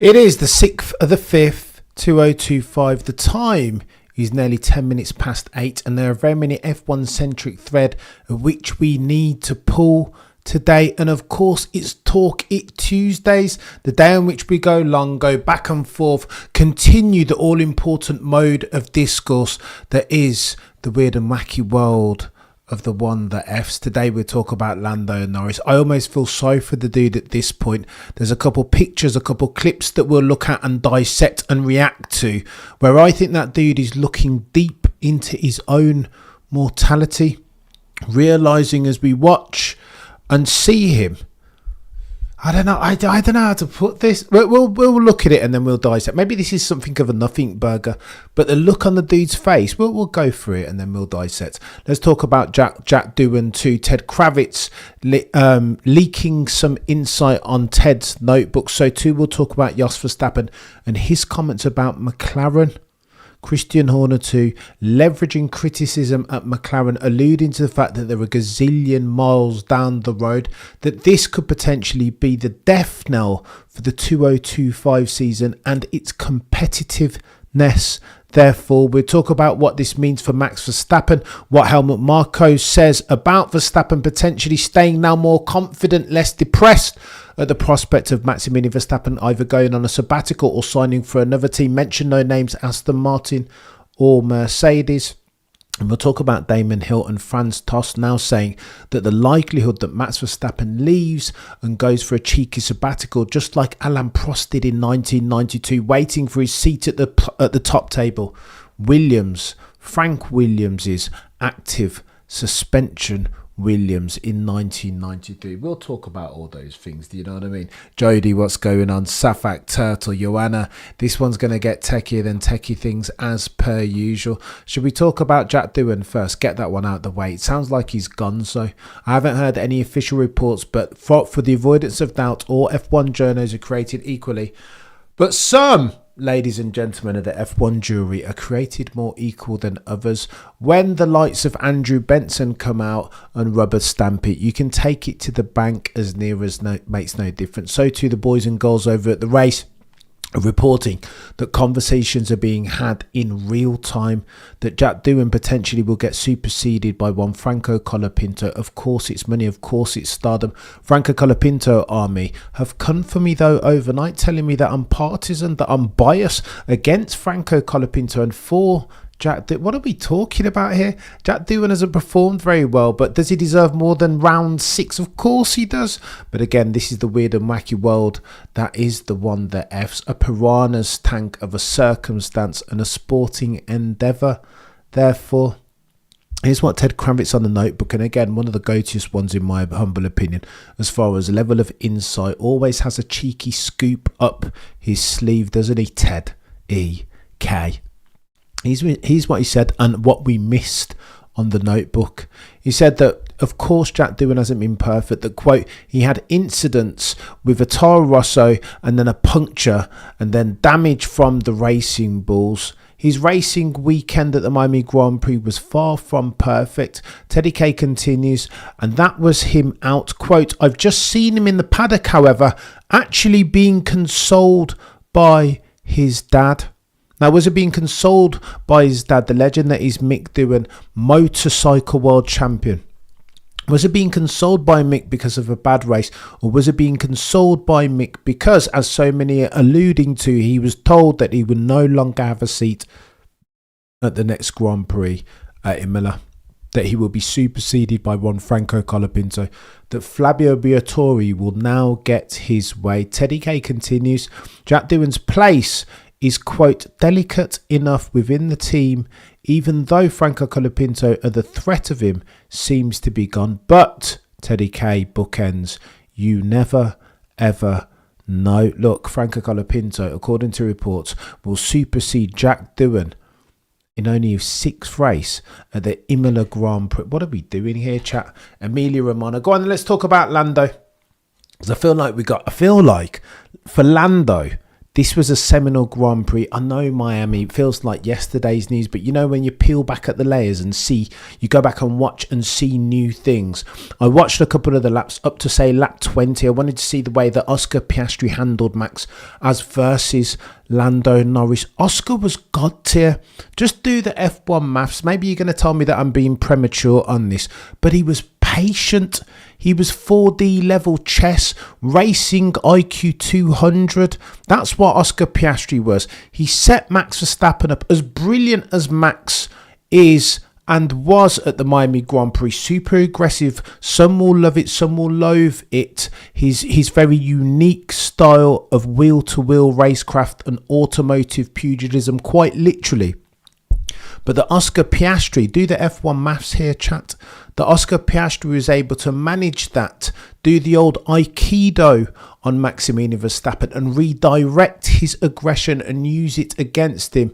It is the 6th of the 5th, 2025. The time is nearly 10 minutes past 8, and there are very many F1 centric thread of which we need to pull today. And of course, it's Talk It Tuesdays, the day on which we go long, go back and forth, continue the all important mode of discourse that is the weird and wacky world of the one that F's. Today we'll talk about Lando and Norris. I almost feel sorry for the dude at this point. There's a couple pictures, a couple clips that we'll look at and dissect and react to, where I think that dude is looking deep into his own mortality, realizing as we watch and see him. I don't know how to put this. We'll look at it and then we'll dissect. Maybe this is something of a nothing burger, but the look on the dude's face, we'll go through it and then we'll dissect. Let's talk about Jack Doohan to Ted Kravitz leaking some insight on Ted's notebook. So too, we'll talk about Jos Verstappen and his comments about McLaren. Christian Horner too, leveraging criticism at McLaren, alluding to the fact that they're a gazillion miles down the road, that this could potentially be the death knell for the 2025 season and its competitiveness. Therefore, we'll talk about what this means for Max Verstappen, what Helmut Marko says about Verstappen potentially staying now more confident, less depressed at the prospect of Maximilian Verstappen either going on a sabbatical or signing for another team. Mention no names, Aston Martin or Mercedes. And we'll talk about Damon Hill and Franz Tost now saying that the likelihood that Max Verstappen leaves and goes for a cheeky sabbatical, just like Alain Prost did in 1992, waiting for his seat at the top table. Frank Williams's active suspension Williams in 1993. We'll talk about all those things, do you know what I mean? Jody, what's going on? Safak, Turtle, Joanna. This one's going to get techier than techie things as per usual. Should we talk about Jack Doohan first? Get that one out the way. It sounds like he's gone, so I haven't heard any official reports, but for the avoidance of doubt, all F1 journos are created equally. But some, ladies and gentlemen of the F1 jury, are created more equal than others. When the likes of Andrew Benson come out and rubber stamp it, you can take it to the bank as near as makes no difference. So too the boys and girls over at the race are reporting that conversations are being had in real time, that Jack Doohan potentially will get superseded by one Franco Colapinto. Of course it's money, of course it's stardom. Franco Colapinto army have come for me though overnight, telling me that I'm partisan, that I'm biased against Franco Colapinto and for Jack Doohan. What are we talking about here? Jack Doohan hasn't performed very well, but does he deserve more than round 6? Of course he does. But again, this is the weird and wacky world that is the one that F's, a piranha's tank of a circumstance and a sporting endeavour. Therefore, here's what Ted Kravitz on the notebook, and again, one of the go-toest ones in my humble opinion, as far as level of insight, always has a cheeky scoop up his sleeve, doesn't he, Ted? E.K. Here's what he said and what we missed on the notebook. He said that, of course, Jack Doohan hasn't been perfect. That, quote, he had incidents with a Toro Rosso and then a puncture and then damage from the racing bulls. His racing weekend at the Miami Grand Prix was far from perfect. Teddy K continues, and that was him out. Quote, I've just seen him in the paddock, however, actually being consoled by his dad. Now, was he being consoled by his dad, the legend that is Mick Doohan, motorcycle world champion? Was it being consoled by Mick because of a bad race, or was it being consoled by Mick because, as so many are alluding to, he was told that he would no longer have a seat at the next Grand Prix at Imola, that he will be superseded by one Franco Colapinto, that Fabio Briatore will now get his way. Teddy K continues, Jack Doohan's place is, quote, delicate enough within the team, even though Franco Colapinto the threat of him seems to be gone. But, Teddy K bookends, you never, ever know. Look, Franco Colapinto, according to reports, will supersede Jack Doohan in only his 6th race at the Imola Grand Prix. What are we doing here, chat? Emilia Romagna. Go on, let's talk about Lando. Because I feel like for Lando, This was a seminal Grand Prix. I know Miami, it feels like yesterday's news, but you know when you peel back at the layers and see, you go back and watch and see new things. I watched a couple of the laps up to say lap 20. I wanted to see the way that Oscar Piastri handled Max as versus Lando Norris. Oscar was god tier. Just do the F1 maths. Maybe you're going to tell me that I'm being premature on this, but he was patient. He was 4D level chess, racing IQ 200. That's what Oscar Piastri was. He set Max Verstappen up, as brilliant as Max is and was at the Miami Grand Prix. Super aggressive. Some will love it, some will loathe it. His very unique style of wheel-to-wheel racecraft and automotive pugilism, quite literally. But the Oscar Piastri, do the F1 maths here, chat. The Oscar Piastri was able to manage that, do the old Aikido on Maximilian Verstappen and redirect his aggression and use it against him.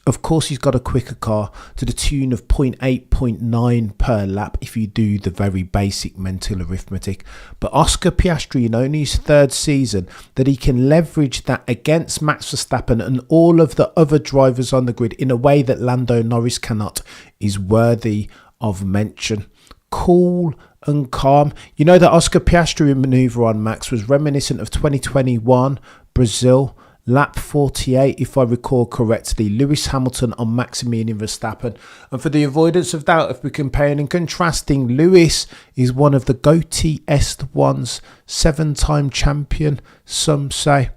Of course, he's got a quicker car to the tune of 0.8, 0.9 per lap if you do the very basic mental arithmetic. But Oscar Piastri, in only his third season, that he can leverage that against Max Verstappen and all of the other drivers on the grid in a way that Lando Norris cannot, is worthy of mention. Cool and calm. You know, the Oscar Piastri manoeuvre on Max was reminiscent of 2021 Brazil, lap 48, if I recall correctly. Lewis Hamilton on Maximilian Verstappen. And for the avoidance of doubt, if we're comparing and contrasting, Lewis is one of the goateest ones, 7-time champion, some say.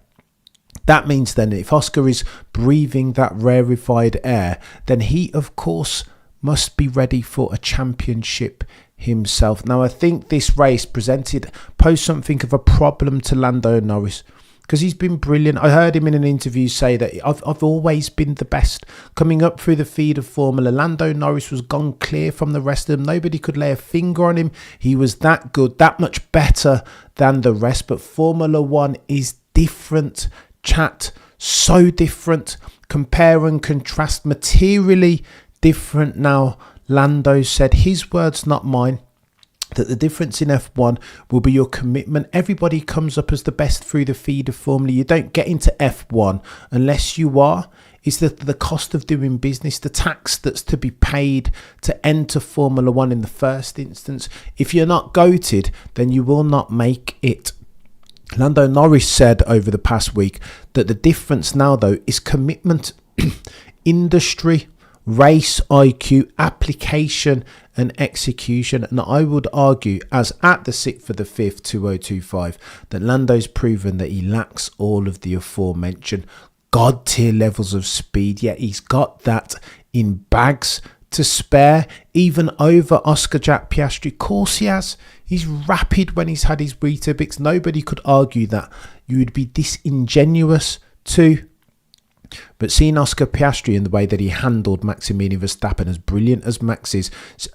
That means then if Oscar is breathing that rarefied air, then he, of course, must be ready for a championship himself. Now, I think this race posed something of a problem to Lando Norris because he's been brilliant. I heard him in an interview say that I've always been the best. Coming up through the feed of Formula, Lando Norris was gone clear from the rest of them. Nobody could lay a finger on him. He was that good, that much better than the rest. But Formula One is different, chat. So different. Compare and contrast, materially different. Now, Lando said, his words, not mine, that the difference in F1 will be your commitment. Everybody comes up as the best through the feed of Formula. You don't get into F1 unless you are. It's the cost of doing business, the tax that's to be paid to enter Formula One in the first instance. If you're not goated, then you will not make it. Lando Norris said over the past week that the difference now, though, is commitment, industry, race IQ, application and execution. And I would argue, as at the 6th for the 5th 2025, that Lando's proven that he lacks all of the aforementioned god tier levels of speed, yet he's got that in bags to spare, even over Oscar Jack Piastri. Of course he has. He's rapid when he's had his Weetabix. Nobody could argue that. You would be disingenuous to. But seeing Oscar Piastri in the way that he handled Maximilian Verstappen, as brilliant as Max is,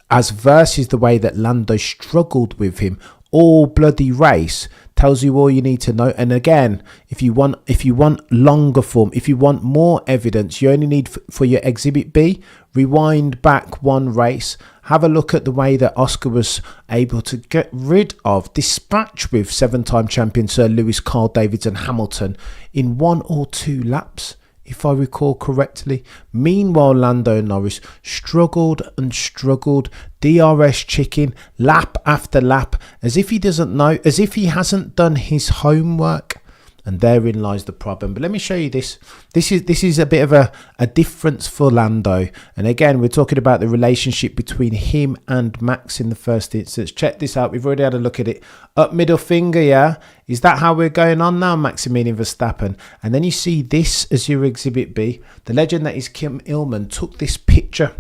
as versus the way that Lando struggled with him all bloody race, tells you all you need to know. And again, if you want longer form, if you want more evidence, you only need for your Exhibit B, rewind back one race, have a look at the way that Oscar was able to get rid of, dispatch with 7-time champion Sir Lewis, Carl Davids and Hamilton in 1 or 2 laps, if I recall correctly. Meanwhile, Lando Norris struggled and struggled, DRS chicken, lap after lap, as if he doesn't know, as if he hasn't done his homework. And therein lies the problem. But let me show you this. This is a bit of a difference for Lando. And again, we're talking about the relationship between him and Max in the first instance. Check this out. We've already had a look at it. Up middle finger, yeah? Is that how we're going on now, Maximilian Verstappen? And then you see this as your Exhibit B. The legend that is Kim Illman took this picture.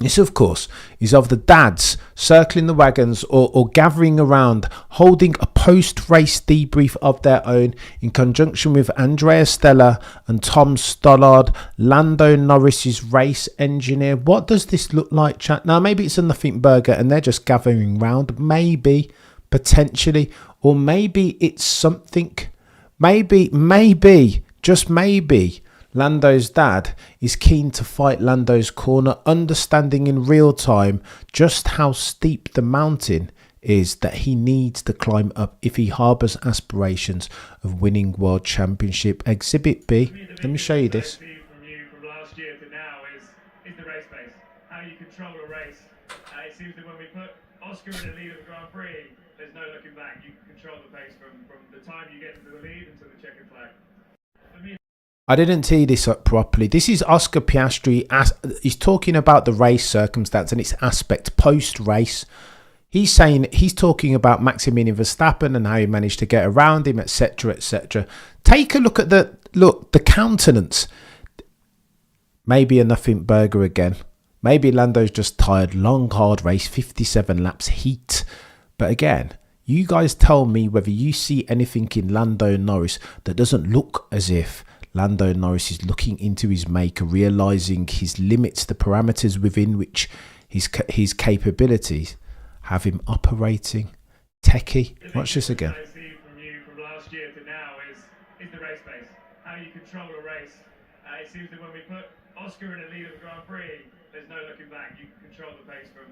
This, of course, is of the dads circling the wagons or gathering around, holding a post-race debrief of their own in conjunction with Andrea Stella and Tom Stollard, Lando Norris's race engineer. What does this look like, chat? Now, maybe it's a nothing burger and they're just gathering round. Maybe, potentially, or maybe it's something. Maybe, just maybe, Lando's dad is keen to fight Lando's corner, understanding in real time just how steep the mountain is that he needs to climb up if he harbours aspirations of winning World Championship. Exhibit B, let me show you this. From last year to now is the race pace. How you control a race. It seems that when we put Oscar in the lead of the Grand Prix, there's no looking back. You can control the pace from the time you get into the lead until the checkered flag. I didn't tee this up properly. This is Oscar Piastri. He's talking about the race circumstance and its aspect post-race. He's talking about Maximilian Verstappen and how he managed to get around him, etc., etc. Take a look at the countenance. Maybe a nothing burger again. Maybe Lando's just tired. Long, hard race, 57 laps, heat. But again, you guys tell me whether you see anything in Lando Norris that doesn't look as if Lando Norris is looking into his maker, realising his limits, the parameters within which his capabilities have him operating. Techie. Watch this again. I see from last year to now is the race pace. How you control a race. It seems that when we put Oscar in the lead of the Grand Prix, there's no looking back. You can control the pace from...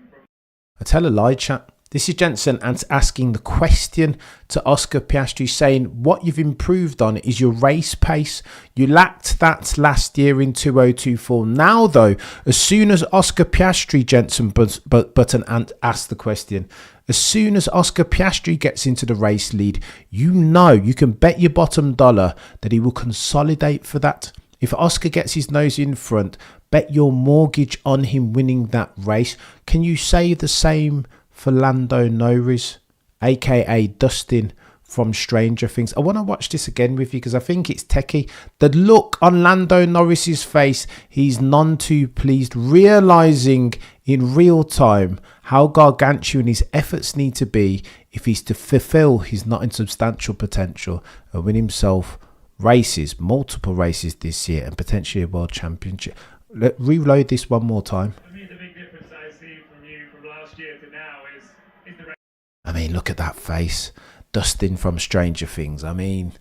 I tell a lie, chat. This is Jensen asking the question to Oscar Piastri, saying what you've improved on is your race pace. You lacked that last year in 2024. Now, though, as soon as Oscar Piastri, Jensen Button asked the question, as soon as Oscar Piastri gets into the race lead, you can bet your bottom dollar that he will consolidate for that. If Oscar gets his nose in front, bet your mortgage on him winning that race. Can you say the same for Lando Norris, aka Dustin from Stranger Things? I want to watch this again with you because I think it's techie. The look on Lando Norris's face, he's none too pleased, realising in real time how gargantuan his efforts need to be if he's to fulfil his not insubstantial potential and win himself races, multiple races this year and potentially a world championship. Reload this one more time. I mean, look at that face. Dustin from Stranger Things. I mean,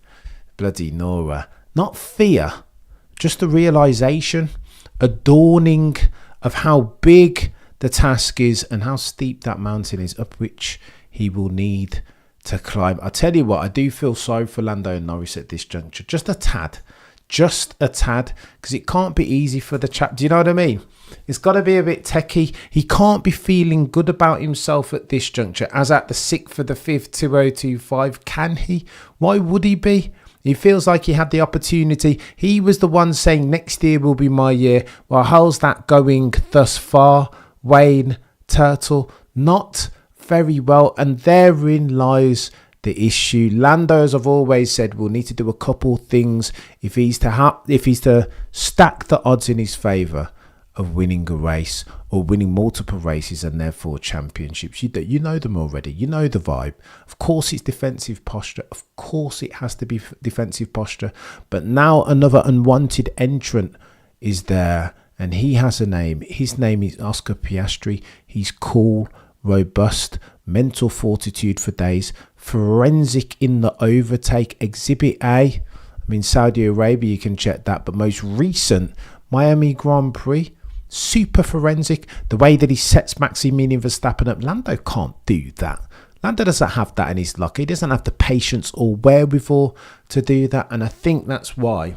bloody Nora. Not fear, just the realisation, a dawning of how big the task is and how steep that mountain is up which he will need to climb. I tell you what, I do feel sorry for Lando Norris at this juncture. Just a tad, because it can't be easy for the chap. Do you know what I mean? It's got to be a bit techie. He can't be feeling good about himself at this juncture, as at the 6th for the 5th 2025. Can he? Why would he be? He feels like he had the opportunity. He was the one saying next year will be my year. Well, how's that going thus far? Wayne Turtle, not very well. And therein lies the issue. Lando, as I've always said, will need to do a couple things if he's to stack the odds in his favour of winning a race or winning multiple races and therefore championships. You know them already. You know the vibe. Of course it's defensive posture. Of course it has to be defensive posture. But now another unwanted entrant is there and he has a name. His name is Oscar Piastri. He's cool, robust, mental fortitude for days, forensic in the overtake. Exhibit A. I mean, Saudi Arabia, you can check that. But most recent Miami Grand Prix, super forensic. The way that he sets Maximilian Verstappen up, Lando can't do that. Lando doesn't have that in his luck. He doesn't have the patience or wherewithal to do that. And I think that's why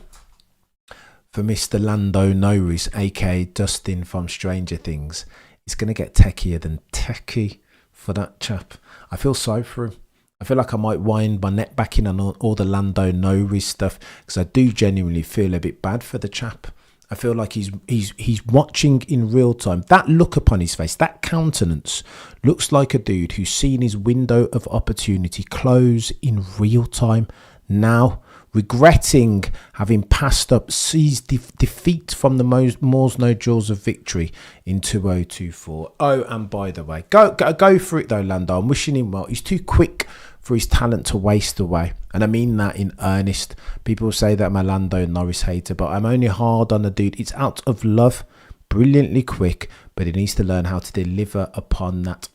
for Mr. Lando Norris, aka Dustin from Stranger Things, it's going to get techier than techie for that chap. I feel sorry for him. I feel like I might wind my neck back in on all the Lando Norris stuff because I do genuinely feel a bit bad for the chap. I feel like he's watching in real time. That look upon his face, that countenance, looks like a dude who's seen his window of opportunity close in real time now, regretting having passed up seized defeat from the Moore's no jaws of victory in 2024. Oh, and by the way, go for it though, Lando. I'm wishing him well. He's too quick for his talent to waste away, and I mean that in earnest. People say that I'm a Lando Norris hater, but I'm only hard on the dude. It's out of love. Brilliantly quick, but he needs to learn how to deliver upon that.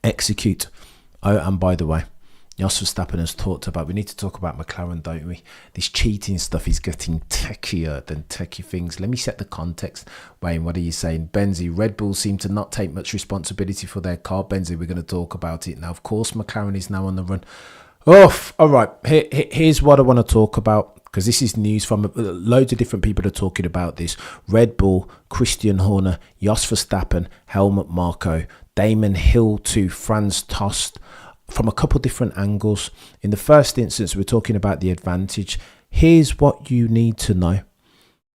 Execute. Oh, and by the way, Jos Verstappen has talked about, we need to talk about McLaren, don't we? This cheating stuff is getting techier than techie things. Let me set the context. Wayne, what are you saying? Benzi, Red Bull seem to not take much responsibility for their car. Benzi, we're going to talk about it now. Of course, McLaren is now on the run. Oh, all right. Here's what I want to talk about, because this is news from loads of different people are talking about this. Red Bull, Christian Horner, Jos Verstappen, Helmut Marko, Damon Hill to Franz Tost, from a couple different angles. In the first instance, we're talking about the advantage. Here's what you need to know.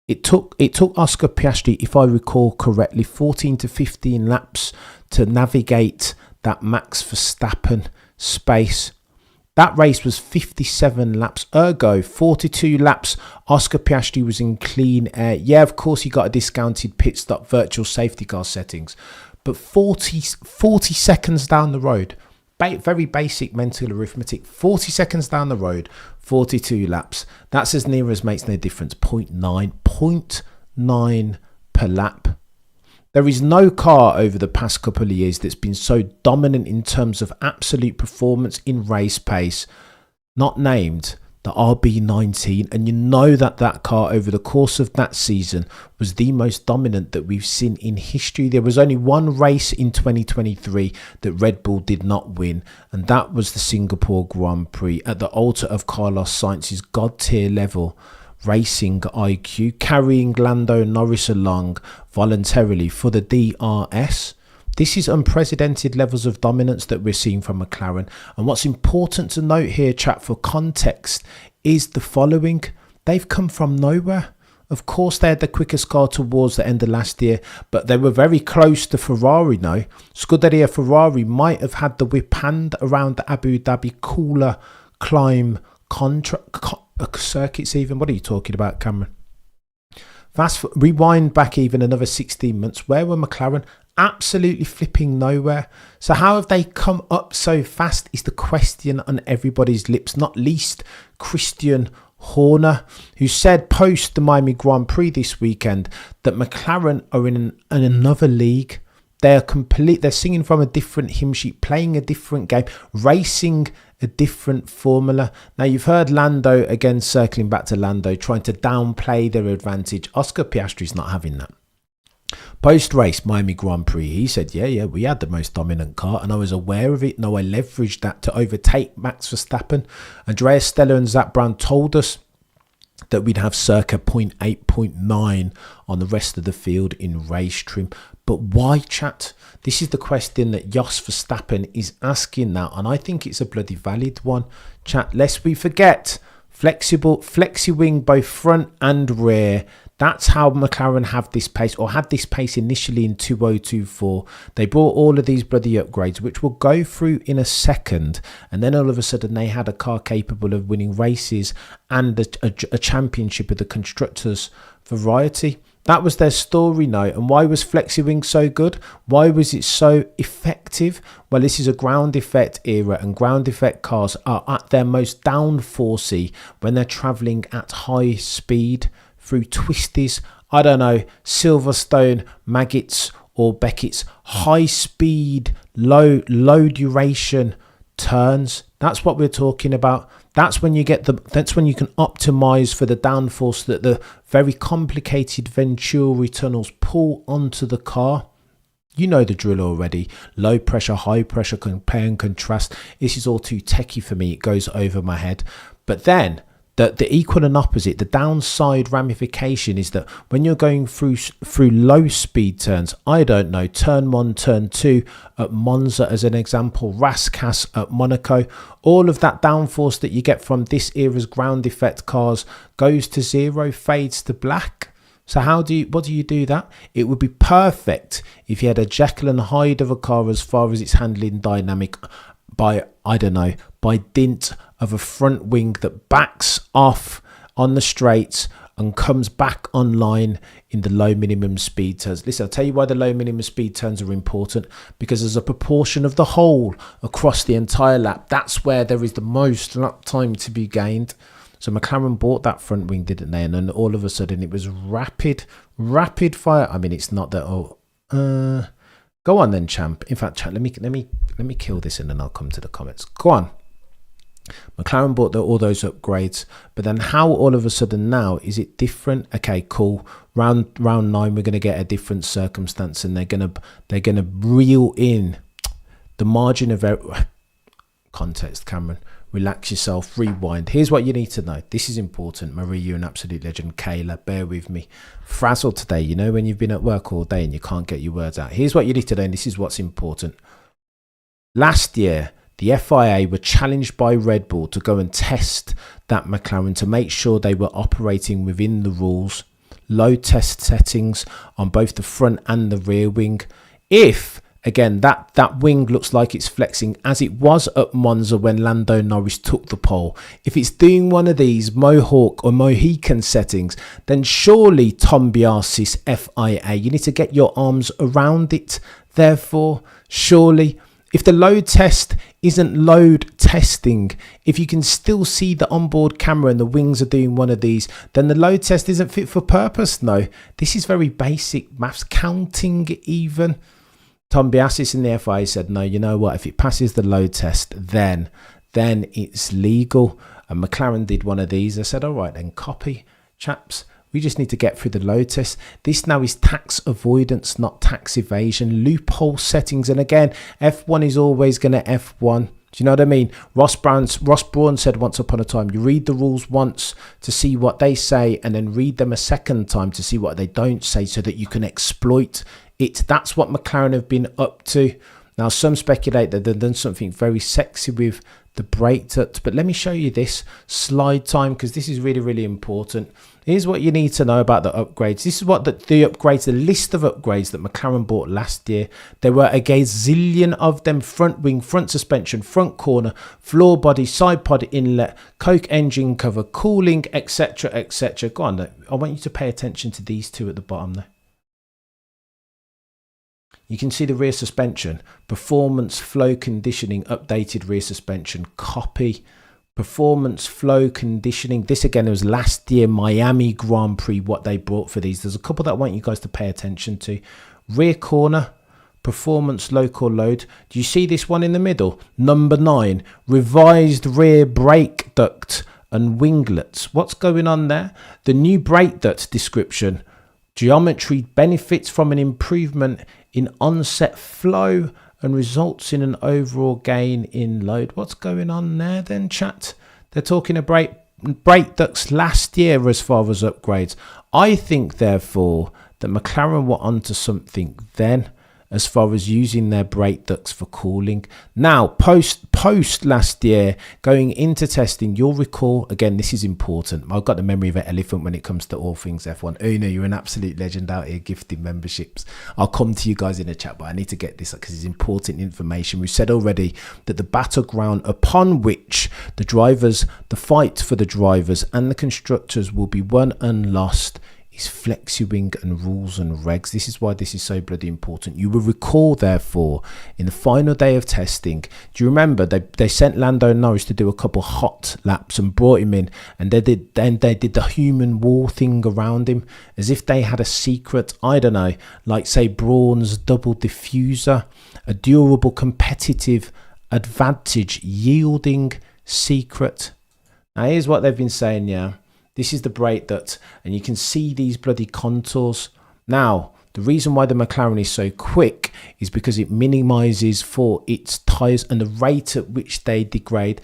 It took Oscar Piastri, if I recall correctly, 14 to 15 laps to navigate that Max Verstappen space. That race was 57 laps, ergo 42 laps. Oscar Piastri was in clean air. Yeah, of course, he got a discounted pit stop virtual safety car settings, but 40 seconds down the road, very basic mental arithmetic, 40 seconds down the road, 42 laps. That's as near as makes no difference. 0.9 per lap. There is no car over the past couple of years that's been so dominant in terms of absolute performance in race pace, not named the RB19. And you know that car over the course of that season was the most dominant that we've seen in history. There was only one race in 2023 that Red Bull did not win, and that was the Singapore Grand Prix at the altar of Carlos Sainz's God tier level racing IQ, carrying Lando Norris along voluntarily for the DRS. This is unprecedented levels of dominance that we're seeing from McLaren. And what's important to note here, chat, for context, is the following. They've come from nowhere. Of course, they had the quickest car towards the end of last year, but they were very close to Ferrari now. Scuderia Ferrari might have had the whip hand around the Abu Dhabi cooler climb circuits even. What are you talking about, Cameron? Rewind back even another 16 months. Where were McLaren? Absolutely flipping nowhere. So how have they come up so fast is the question on everybody's lips, not least Christian Horner, who said post the Miami Grand Prix this weekend that McLaren are in another league. They're singing from a different hymn sheet, playing a different game, racing a different formula. Now, you've heard Lando, again, circling back to Lando, trying to downplay their advantage. Oscar Piastri's not having that. Post-race Miami Grand Prix, he said, yeah, we had the most dominant car and I was aware of it. No, I leveraged that to overtake Max Verstappen. Andreas Stella and Zach Brown told us that we'd have circa 0.8, 0.9 on the rest of the field in race trim. But why, chat? This is the question that Jos Verstappen is asking now, and I think it's a bloody valid one. Chat, lest we forget, flexi-wing both front and rear. That's how McLaren have this pace, or had this pace initially in 2024. They brought all of these bloody upgrades, which we'll go through in a second. And then all of a sudden they had a car capable of winning races and a championship of the constructors variety. That was their story now. And why was FlexiWing so good? Why was it so effective? Well, this is a ground effect era, and ground effect cars are at their most downforcey when they're travelling at high speed through twisties. I don't know, Silverstone, Maggots or Beckett's high speed, low duration turns. That's what we're talking about. That's when you get that's when you can optimize for the downforce that the very complicated Venturi tunnels pull onto the car. You know the drill already. Low pressure, high pressure, compare and contrast. This is all too techie for me. It goes over my head. But then the equal and opposite, the downside ramification is that when you're going through low speed turns, I don't know, turn 1, turn 2 at Monza as an example, Rascasse at Monaco, all of that downforce that you get from this era's ground effect cars goes to zero, fades to black. So what do you do that? It would be perfect if you had a Jekyll and Hyde of a car as far as its handling dynamic by dint of a front wing that backs off on the straights and comes back online in the low minimum speed turns. Listen, I'll tell you why the low minimum speed turns are important, because as a proportion of the whole across the entire lap, that's where there is the most lap time to be gained. So McLaren bought that front wing, didn't they? And then all of a sudden it was rapid fire. I mean, it's not that, go on then, champ. In fact, chat, let me kill this and then I'll come to the comments. Go on. McLaren bought all those upgrades, but then how all of a sudden now is it different? Okay, cool. Round 9, we're going to get a different circumstance, and they're gonna reel in the margin of context. Cameron, relax yourself, rewind. Here's what you need to know. This is important. Marie, you're an absolute legend. Kayla, bear with me. Frazzled today, you know, when you've been at work all day and you can't get your words out. Here's what you need to know, and this is what's important. Last year, the FIA were challenged by Red Bull to go and test that McLaren to make sure they were operating within the rules. Low test settings on both the front and the rear wing. If, again, that wing looks like it's flexing as it was at Monza when Lando Norris took the pole. If it's doing one of these Mohawk or Mohican settings, then surely Tom Biasis FIA, you need to get your arms around it. Therefore, surely, if the load test isn't load testing, if you can still see the onboard camera and the wings are doing one of these, then the load test isn't fit for purpose. No, this is very basic maths, counting even. Tom Biasis in the FIA said, no, you know what, if it passes the load test, then it's legal. And McLaren did one of these. I said, all right, then copy, chaps. We just need to get through the load test. This now is tax avoidance, not tax evasion. Loophole settings. And again, F1 is always going to F1. Do you know what I mean? Ross Brawn said once upon a time, you read the rules once to see what they say and then read them a second time to see what they don't say so that you can exploit it. That's what McLaren have been up to. Now, some speculate that they've done something very sexy with the brake duct, but let me show you this slide time because this is really, really important. Here's what you need to know about the upgrades. This is what the upgrades, the list of upgrades that McLaren bought last year. There were a gazillion of them: front wing, front suspension, front corner, floor body, side pod inlet, coke engine cover, cooling, etc, etc. Go on, I want you to pay attention to these two at the bottom there. You can see the rear suspension, performance flow conditioning, updated rear suspension, copy, performance flow conditioning. This again was last year Miami Grand Prix, what they brought for these. There's a couple that I want you guys to pay attention to. Rear corner, performance local load. Do you see this one in the middle? Number 9, revised rear brake duct and winglets. What's going on there? The new brake duct description. Geometry benefits from an improvement in onset flow and results in an overall gain in load. What's going on there then, chat? They're talking about brake ducts last year as far as upgrades. I think, therefore, that McLaren were onto something then as far as using their brake ducts for cooling. Now, post last year, going into testing, you'll recall, again, this is important. I've got the memory of an elephant when it comes to all things F1. Una, you're an absolute legend out here gifting memberships. I'll come to you guys in the chat, but I need to get this because it's important information. We've said already that the battleground upon which the fight for the drivers and the constructors will be won and lost is FlexiWing and rules and regs. This is why this is so bloody important. You will recall, therefore, in the final day of testing, do you remember they sent Lando Norris to do a couple hot laps and brought him in, and they did the human wall thing around him as if they had a secret, I don't know, like say Braun's double diffuser, a durable competitive advantage yielding secret. Now here's what they've been saying, yeah. This is the brake duct, and you can see these bloody contours. Now, the reason why the McLaren is so quick is because it minimises for its tyres and the rate at which they degrade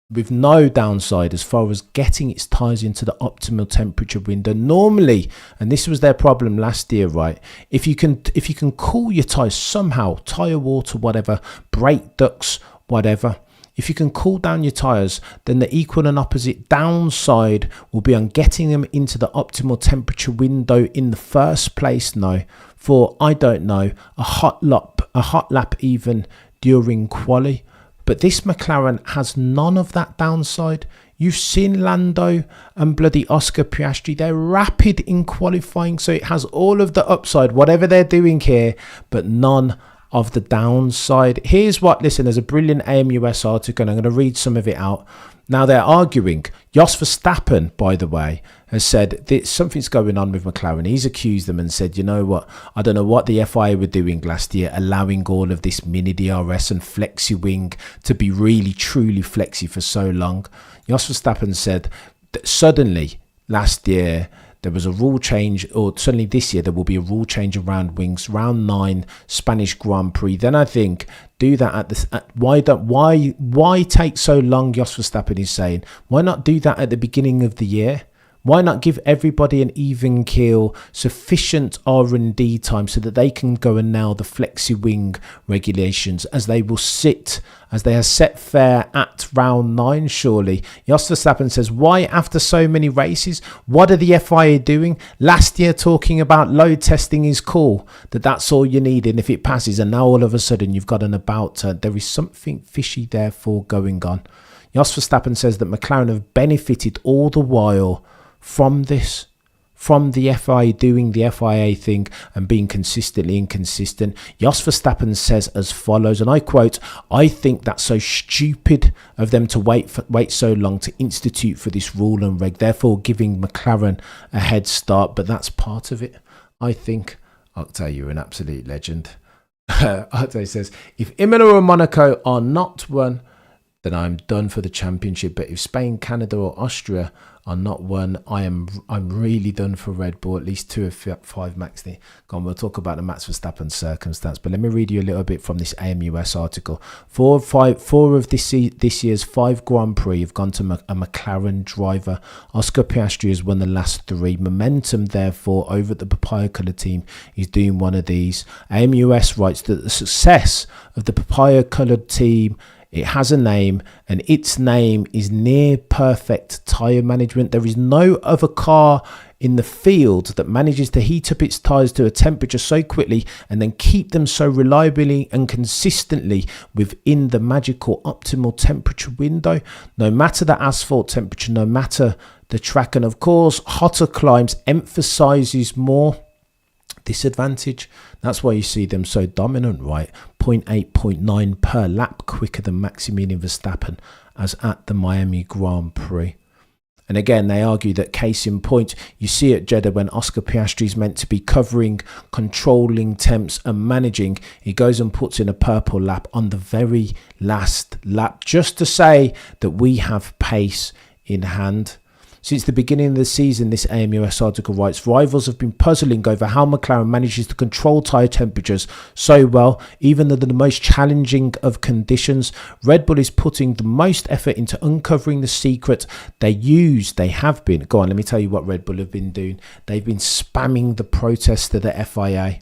with no downside as far as getting its tyres into the optimal temperature window. Normally, and this was their problem last year, right? If you can cool your tyres somehow, tyre water, whatever, brake ducts, whatever, if you can cool down your tyres, then the equal and opposite downside will be on getting them into the optimal temperature window in the first place now for, I don't know, a hot lap even during quali. But this McLaren has none of that downside. You've seen Lando and bloody Oscar Piastri. They're rapid in qualifying, so it has all of the upside, whatever they're doing here, but none of the downside. Here's what, listen, there's a brilliant AMUS article, and I'm going to read some of it out. Now, they're arguing, Jos Verstappen, by the way, has said that something's going on with McLaren. He's accused them and said, you know what, I don't know what the FIA were doing last year, allowing all of this mini DRS and flexi wing to be really, truly flexi for so long. Jos Verstappen said that suddenly last year, there was a rule change, or suddenly this year there will be a rule change around wings, round 9 Spanish Grand Prix. Then I think do that why take so long? Jos Verstappen is saying, why not do that at the beginning of the year? Why not give everybody an even keel, sufficient R&D time so that they can go and nail the flexi wing regulations as they are set fair at round 9, surely. Jos Verstappen says, why after so many races? What are the FIA doing? Last year talking about load testing is cool, that's all you need, and if it passes, and now all of a sudden you've got an about turn. There is something fishy therefore going on. Jos Verstappen says that McLaren have benefited all the while from this, from the FIA doing the FIA thing and being consistently inconsistent. Jos Verstappen says as follows, and I quote, I think that's so stupid of them to wait so long to institute for this rule and reg, therefore giving McLaren a head start, but that's part of it, I think. Octay, you're an absolute legend. Octay says, if Imola or Monaco are not won, then I'm done for the championship, but if Spain, Canada or Austria are not won, I'm really done for Red Bull, at least 2 of 5 max. Go on, we'll talk about the Max Verstappen circumstance, but let me read you a little bit from this AMUS article. Four of this year's 5 Grand Prix have gone to a McLaren driver. Oscar Piastri has won the last 3. Momentum, therefore, over at the papaya colour team is doing one of these. AMUS writes that the success of the papaya coloured team, it has a name, and its name is near perfect tyre management. There is no other car in the field that manages to heat up its tyres to a temperature so quickly and then keep them so reliably and consistently within the magical optimal temperature window, no matter the asphalt temperature, no matter the track. And of course, hotter climbs emphasizes more disadvantage. That's why you see them so dominant, right? 0.8, 0.9 per lap quicker than Maximilian Verstappen as at the Miami Grand Prix. And again, they argue that case in point, you see at Jeddah when Oscar Piastri is meant to be covering, controlling temps and managing, he goes and puts in a purple lap on the very last lap just to say that we have pace in hand. Since the beginning of the season, this AMUS article writes, rivals have been puzzling over how McLaren manages to control tyre temperatures so well, even under the most challenging of conditions. Red Bull is putting the most effort into uncovering the secret they have been. Go on, let me tell you what Red Bull have been doing. They've been spamming the protest to the FIA,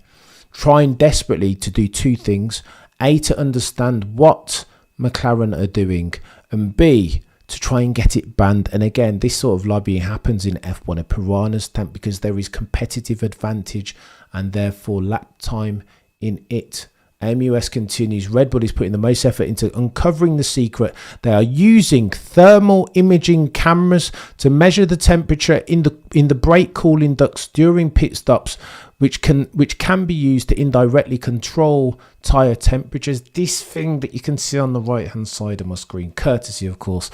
trying desperately to do 2 things. A, to understand what McLaren are doing, and B, to try and get it banned. And again, this sort of lobbying happens in F1, a piranha's tank, because there is competitive advantage and therefore lap time in it. AMUS continues, Red Bull is putting the most effort into uncovering the secret. They are using thermal imaging cameras to measure the temperature in the brake cooling ducts during pit stops, which can be used to indirectly control tyre temperatures. This thing that you can see on the right hand side of my screen, courtesy of course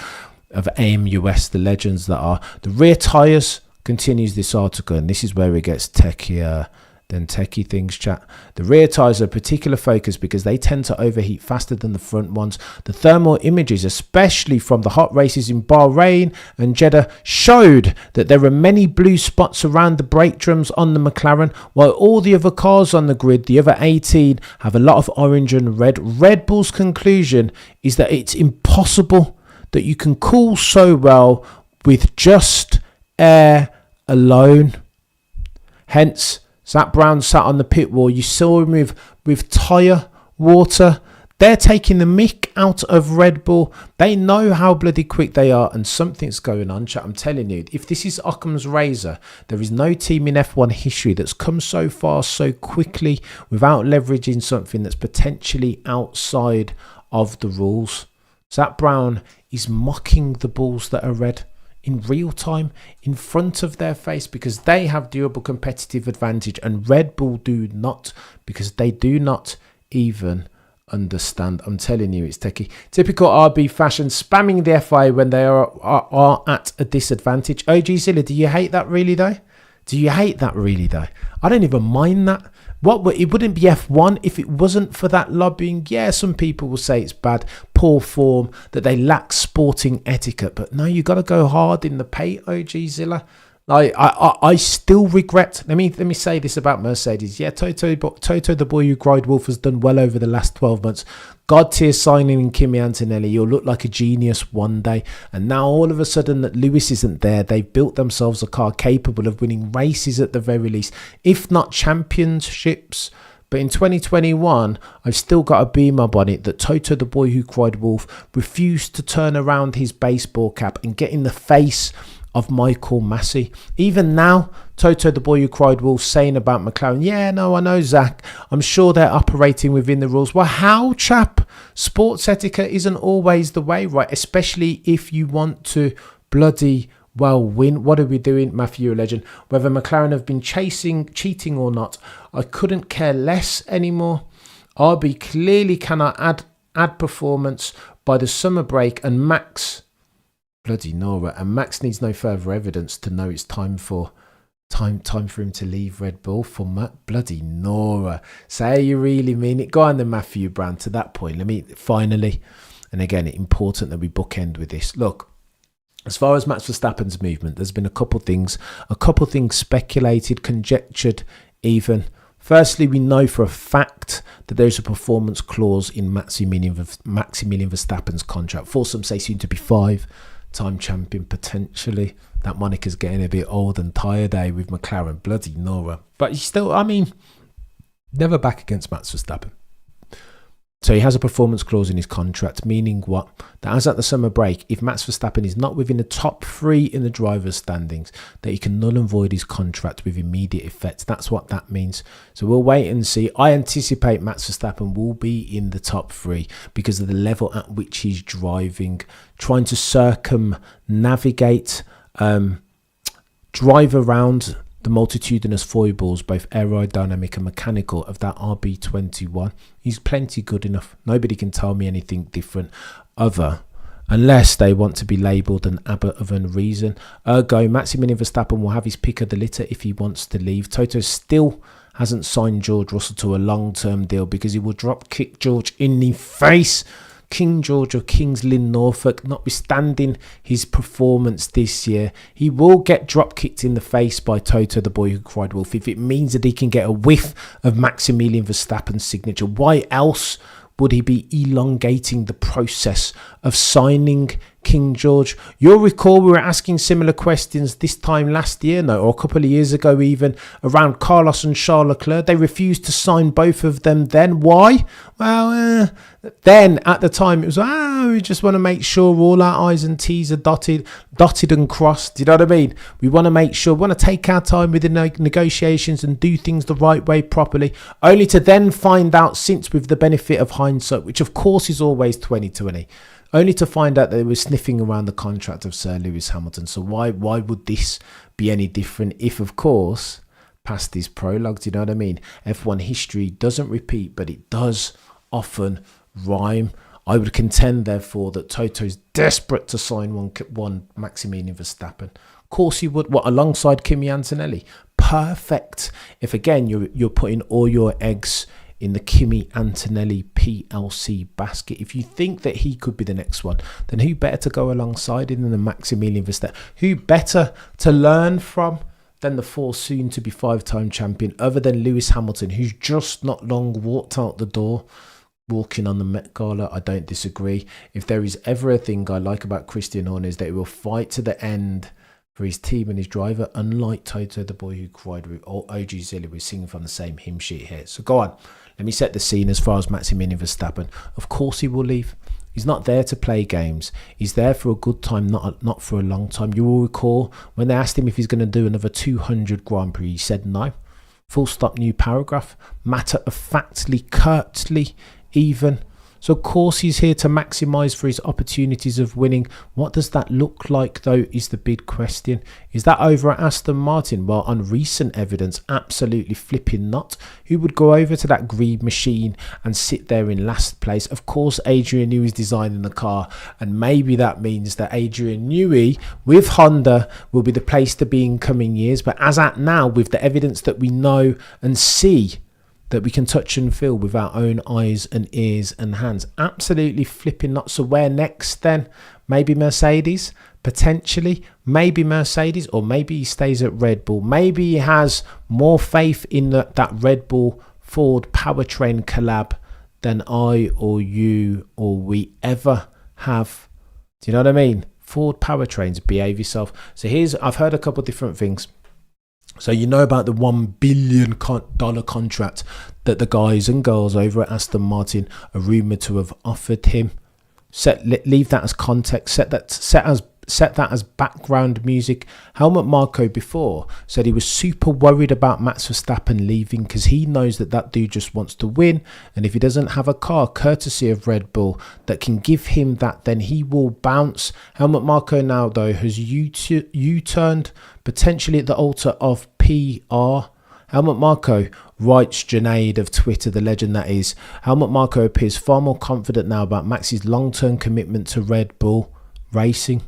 of AMUS, the legends that are. The rear tyres, continues this article, and this is where it gets techier than techie things, chat. The rear tyres are a particular focus because they tend to overheat faster than the front ones. The thermal images, especially from the hot races in Bahrain and Jeddah, showed that there are many blue spots around the brake drums on the McLaren, while all the other cars on the grid, the other 18, have a lot of orange and red. Red Bull's conclusion is that it's impossible that you can cool so well with just air alone. Hence, Zach Brown sat on the pit wall. You saw him with tyre water. They're taking the mick out of Red Bull. They know how bloody quick they are, and something's going on, chat. I'm telling you, if this is Occam's razor, there is no team in F1 history that's come so far so quickly without leveraging something that's potentially outside of the rules. Zach Brown is mocking the balls that are red in real time in front of their face because they have durable competitive advantage and Red Bull do not, because they do not even understand. I'm telling you, it's techie. Typical RB fashion, spamming the FIA when they are at a disadvantage. OG Zilla, do you hate that really though? I don't even mind that. It wouldn't be F1 if it wasn't for that lobbying. Yeah, some people will say it's bad, poor form, that they lack sporting etiquette. But no, you got to go hard in the paint, OG Zilla. I still regret. Let me say this about Mercedes. Yeah, Toto, the boy who cried wolf, has done well over the last 12 months. God tier signing in Kimi Antonelli. You'll look like a genius one day. And now all of a sudden that Lewis isn't there, they've built themselves a car capable of winning races at the very least, if not championships. But in 2021, I've still got a beam up on it that Toto, the boy who cried wolf, refused to turn around his baseball cap and get in the face of Michael Massey. Even now, Toto, the boy who cried wolf, saying about McLaren, yeah, no, I know, Zach, I'm sure they're operating within the rules. Well, how, chap? Sports etiquette isn't always the way, right? Especially if you want to bloody well win. What are we doing, Matthew Legend? Whether McLaren have been cheating or not, I couldn't care less anymore. RB clearly cannot add performance by the summer break, and Max needs no further evidence to know it's time for him to leave Red Bull for bloody Nora. Say you really mean it. Go on then, Matthew Brand. To that point, let me finally, and again, it's important that we bookend with this. Look, as far as Max Verstappen's movement, there's been a couple things speculated, conjectured even. Firstly, we know for a fact that there's a performance clause in Maximilian Verstappen's contract. For some say soon to be 5-time champion potentially. That moniker's getting a bit old and tired, with McLaren. Bloody Nora. But he's still, never back against Max Verstappen. So he has a performance clause in his contract, meaning what? That as at the summer break, if Max Verstappen is not within the top 3 in the driver's standings, that he can null and void his contract with immediate effect. That's what that means. So we'll wait and see. I anticipate Max Verstappen will be in the top 3 because of the level at which he's driving, trying to circumnavigate, drive around the multitudinous foibles, both aerodynamic and mechanical, of that RB21. He's plenty good enough. Nobody can tell me anything different unless they want to be labelled an abbot of unreason. Ergo, Maximilian Verstappen will have his pick of the litter if he wants to leave. Toto still hasn't signed George Russell to a long-term deal because he will drop kick George in the face. King George of Kings Lynn, Norfolk, notwithstanding his performance this year, he will get drop kicked in the face by Toto, the boy who cried wolf, if it means that he can get a whiff of Maximilian Verstappen's signature. Why else would he be elongating the process of signing King George? You'll recall we were asking similar questions this time last year, or a couple of years ago even, around Carlos and Charles Leclerc. They refused to sign both of them then. Why? Well, then at the time it was, we just want to make sure all our I's and T's are dotted and crossed. You know what I mean? We want to make sure, we want to take our time with the negotiations and do things the right way, properly, only to then find out, since with the benefit of hindsight, which of course is always 2020, only to find out that they were sniffing around the contract of Sir Lewis Hamilton. So why would this be any different if, of course, past is prologue? Do you know what I mean? F1 history doesn't repeat, but it does often rhyme. I would contend, therefore, that Toto's desperate to sign one Maximilian Verstappen. Of course he would. What, alongside Kimi Antonelli? Perfect. If, again, you're putting all your eggs in the Kimi Antonelli PLC basket. If you think that he could be the next one, then who better to go alongside him than the Maximilian Verstappen? Who better to learn from than the soon-to-be 5-time champion, other than Lewis Hamilton, who's just not long walked out the door, walking on the Met Gala? I don't disagree. If there is ever a thing I like about Christian Horner, is that he will fight to the end for his team and his driver, unlike Toto, the boy who cried, or OG Zilli. We're singing from the same hymn sheet here. So go on. Let me set the scene as far as Maximilian Verstappen. Of course he will leave. He's not there to play games. He's there for a good time, not for a long time. You will recall when they asked him if he's going to do another 200 Grand Prix, he said no. Full stop, new paragraph. Matter of factly, curtly even. So of course he's here to maximise for his opportunities of winning. What does that look like though is the big question. Is that over at Aston Martin? Well, on recent evidence, absolutely flipping not. Who would go over to that greed machine and sit there in last place? Of course Adrian Newey is designing the car, and maybe that means that Adrian Newey with Honda will be the place to be in coming years. But as at now, with the evidence that we know and see, that we can touch and feel with our own eyes and ears and hands, absolutely flipping not. So where next then? Maybe Mercedes, potentially, maybe Mercedes, or maybe he stays at Red Bull. Maybe he has more faith in that Red Bull Ford powertrain collab than I or you or we ever have. Do you know what I mean? Ford powertrains, behave yourself. So I've heard a couple of different things. So you know about the $1 billion contract that the guys and girls over at Aston Martin are rumoured to have offered him. Leave that as context. Set that as background music. Helmut Marko before said he was super worried about Max Verstappen leaving because he knows that dude just wants to win, and if he doesn't have a car courtesy of Red Bull that can give him that, then he will bounce. Helmut Marko now though has U-turned potentially at the altar of PR. Helmut Marko writes Junaid of Twitter, the legend that is. Helmut Marko appears far more confident now about Max's long-term commitment to Red Bull Racing,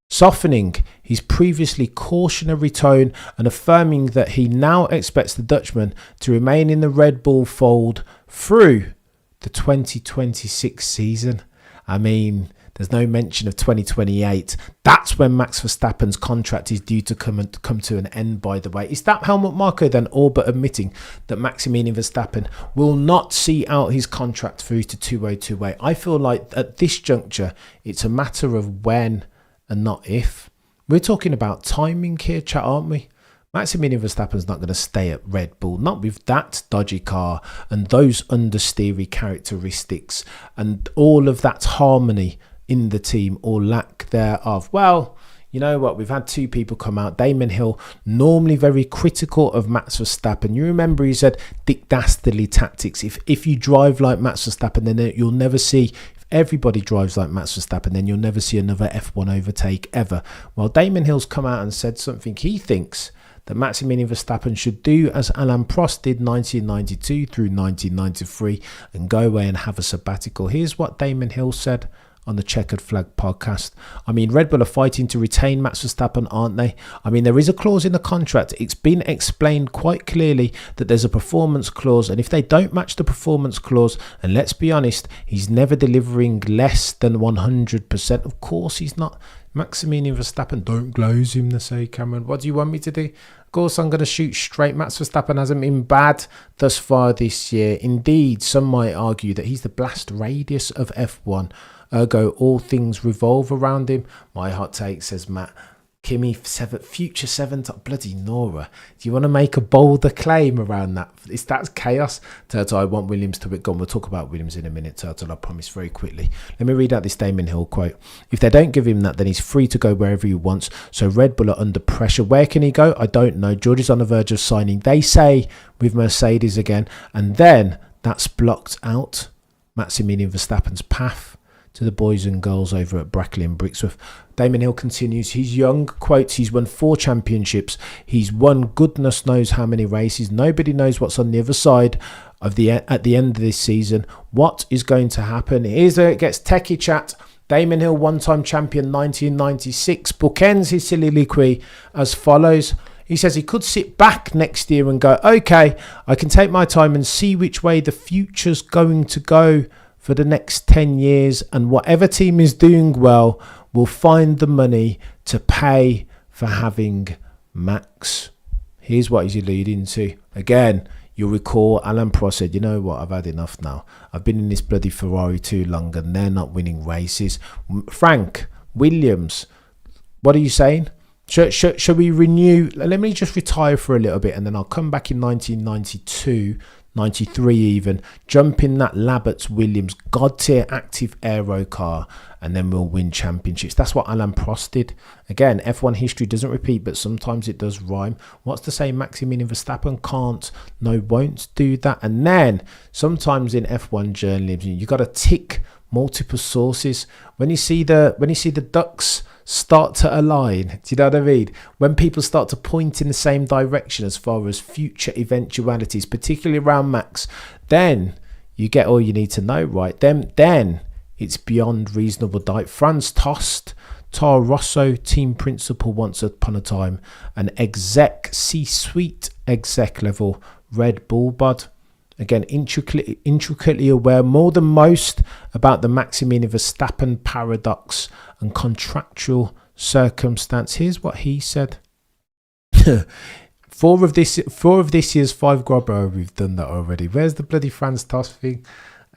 softening his previously cautionary tone and affirming that he now expects the Dutchman to remain in the Red Bull fold through the 2026 season. I mean, there's no mention of 2028. That's when Max Verstappen's contract is due to come to an end, by the way. Is that Helmut Marko then all but admitting that Maximilian Verstappen will not see out his contract through to 2028? I feel like at this juncture, it's a matter of when and not if. We're talking about timing here, chat, aren't we? Maximilian Verstappen's not going to stay at Red Bull, not with that dodgy car and those understeery characteristics and all of that harmony in the team or lack thereof. Well, you know what? We've had two people come out. Damon Hill, normally very critical of Max Verstappen. You remember he said Dick Dastardly tactics. If you drive like Max Verstappen, then you'll never see. If everybody drives like Max Verstappen, then you'll never see another F1 overtake ever. Well, Damon Hill's come out and said something. He thinks that Maximilian Verstappen should do as Alain Prost did 1992 through 1993 and go away and have a sabbatical. Here's what Damon Hill said on the Checkered Flag podcast. I mean, Red Bull are fighting to retain Max Verstappen, aren't they? I mean, there is a clause in the contract. It's been explained quite clearly that there's a performance clause, and if they don't match the performance clause, and let's be honest, he's never delivering less than 100%. Of course he's not. Maximilian Verstappen, don't gloze him, they say, Cameron. What do you want me to do? Of course I'm going to shoot straight. Max Verstappen hasn't been bad thus far this year. Indeed, some might argue that he's the blast radius of F1. Ergo, all things revolve around him. My hot take, says Matt. Kimi, future 7, bloody Nora. Do you want to make a bolder claim around that? That's chaos. Turtle, I want Williams to be gone. We'll talk about Williams in a minute, Turtle, I promise, very quickly. Let me read out this Damon Hill quote. If they don't give him that, then he's free to go wherever he wants. So Red Bull are under pressure. Where can he go? I don't know. George is on the verge of signing, they say, with Mercedes again. And then that's blocked out Maximilian Verstappen's path to the boys and girls over at Brackley and Brixworth. Damon Hill continues, he's young, quotes, he's won 4 championships, he's won goodness knows how many races, nobody knows what's on the other side of at the end of this season. What is going to happen? Here's where it gets techie, chat. Damon Hill, one-time champion 1996, bookends his soliloquy as follows. He says he could sit back next year and go, okay, I can take my time and see which way the future's going to go for the next 10 years, and whatever team is doing well will find the money to pay for having Max. Here's what he's alluding to. Again, you'll recall Alain Prost said, you know what, I've had enough now. I've been in this bloody Ferrari too long and they're not winning races. Frank Williams, what are you saying? Should we renew? Let me just retire for a little bit and then I'll come back in 1992, 93 even. Jump in that Labatt's Williams God tier active aero car, and then we'll win championships. That's what Alain Prost did. Again, F1 history doesn't repeat, but sometimes it does rhyme. What's to say Maximilian Verstappen can't, no, won't do that? And then sometimes in F1 journalism, you got to tick multiple sources. When you see the ducks start to align, do you know what I mean? When people start to point in the same direction as far as future eventualities, particularly around Max, then you get all you need to know, right? Then it's beyond reasonable doubt. Franz Tost, Toro Rosso team principal once upon a time, an exec, C-suite exec level Red Bull bud. Again, intricately aware more than most about the Maximilian Verstappen paradox and contractual circumstance. Here's what he said. Four of this year's 5 Grobber, we've done that already. Where's the bloody Franz Tost thing?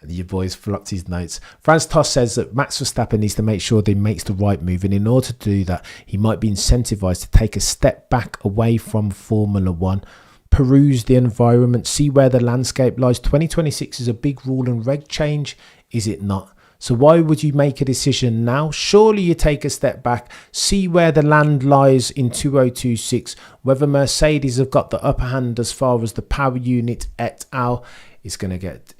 Your boys flopped his notes. Franz Tost says that Max Verstappen needs to make sure that he makes the right move, and in order to do that, he might be incentivized to take a step back away from Formula One, peruse the environment, see where the landscape lies. 2026 is a big rule and reg change, is it not? So why would you make a decision now? Surely you take a step back, see where the land lies in 2026, whether Mercedes have got the upper hand as far as the power unit et al. It's gonna get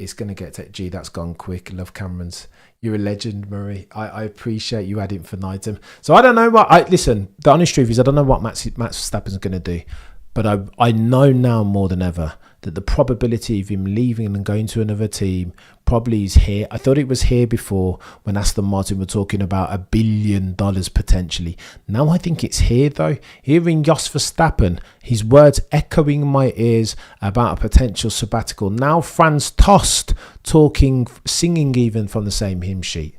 gee, that's gone quick. Love Cameron's. You're a legend, Murray. I appreciate you ad infinitum. So I don't know what listen, the honest truth is I don't know what Max Verstappen's gonna do. But I know now more than ever that the probability of him leaving and going to another team probably is here. I thought it was here before when Aston Martin were talking about $1 billion potentially. Now I think it's here though. Hearing Jos Verstappen, his words echoing in my ears about a potential sabbatical. Now Franz Tost talking, singing even from the same hymn sheet.